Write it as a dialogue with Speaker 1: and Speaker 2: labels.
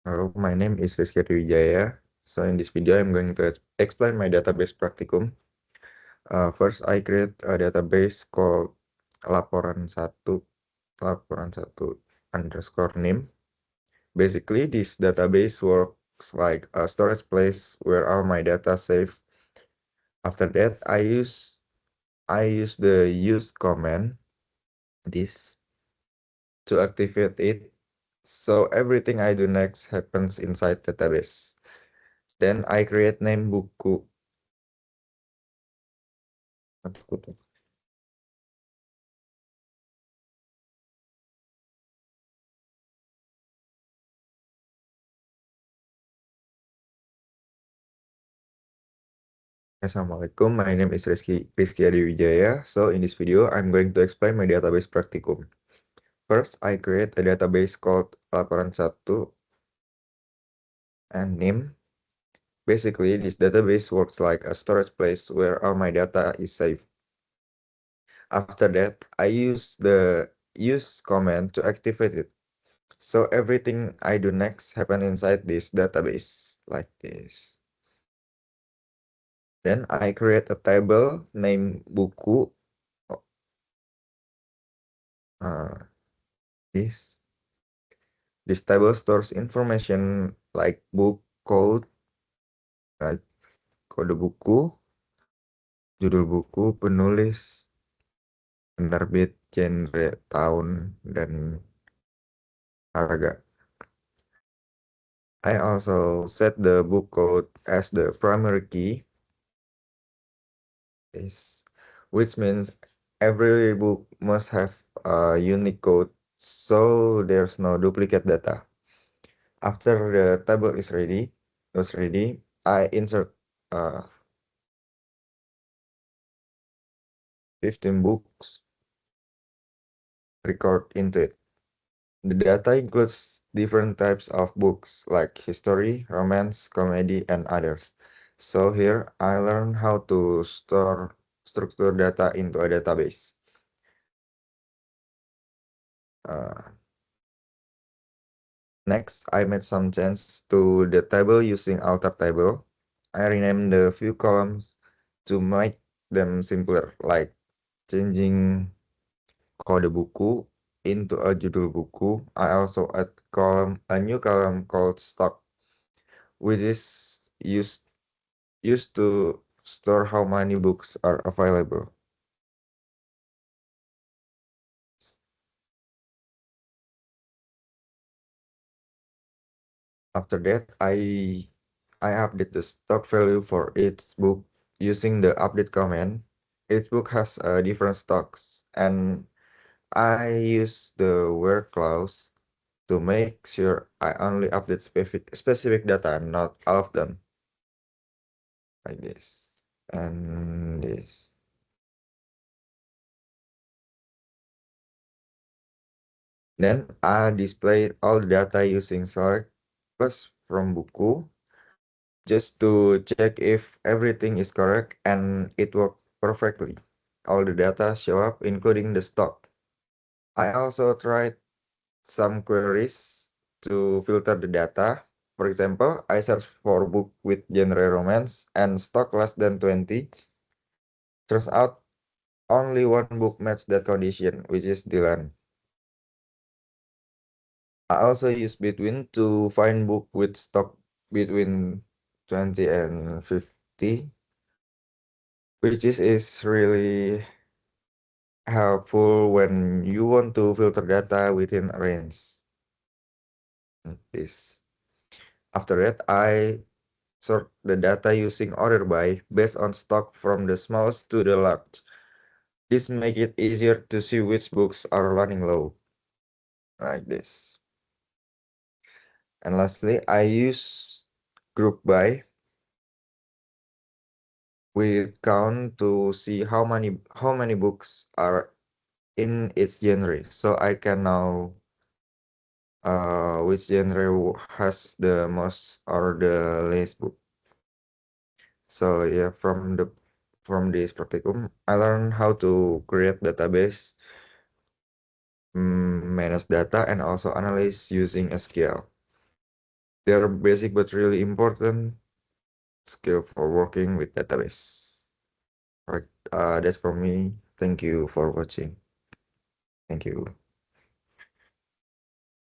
Speaker 1: Hello, my name is Rizky Wijaya. So in this video, I'm going to explain my database practicum. First, I create a database called laporan1 underscore name. Basically, this database works like a storage place where all my data save. After that, I use the use command this to activate it. So everything I do next happens inside database. Then I create name buku. Assalamualaikum, my name is Rizky Adi Wijaya. So in this video, I'm going to explain my database practicum. First, I create a database called laporan1 and name. Basically, this database works like a storage place where all my data is saved. After that, I use the use command to activate it. So everything I do next happen inside this database like this. Then I create a table named buku. Uh, this. This table stores information like book code, like kode buku, judul buku, penulis, penerbit, genre, tahun, dan harga. I also set the book code as the primary key, which means every book must have a unique code, so there's no duplicate data. After the table is ready, I insert uh, 15 books record into it. The data includes different types of books like history, romance, comedy, and others. So here I learned how to store structure data into a database. Uh, Next, I made some changes to the table using alter table. I renamed the few columns to make them simpler, like changing kode buku into a judul buku. I also add a new column called stock, which is used to store how many books are available. After that, I update the stock value for each book using the update command. Each book has different stocks, and I use the where clause to make sure I only update specific data, not all of them, like this and this. Then I display all the data using select plus from buku just to check if everything is correct and it worked perfectly. All the data show up, including the stock. I also tried some queries to filter the data. For example, I search for book with genre romance and stock less than 20. Turns out only one book matched that condition, which is Dylan. I also use Between to find book with stock between 20 and 50, which is really helpful when you want to filter data within a range. This. After that, I sort the data using order by based on stock from the smallest to the large. This make it easier to see which books are running low, like this. And lastly, I use group by with count to see how many books are in its genre. So I can know which genre has the most or the least book. So yeah, from this practicum, I learned how to create database, manage data, and also analyze using SQL. They're basic but really important skill for working with database. Right. That's for me. Thank you for watching. Thank you.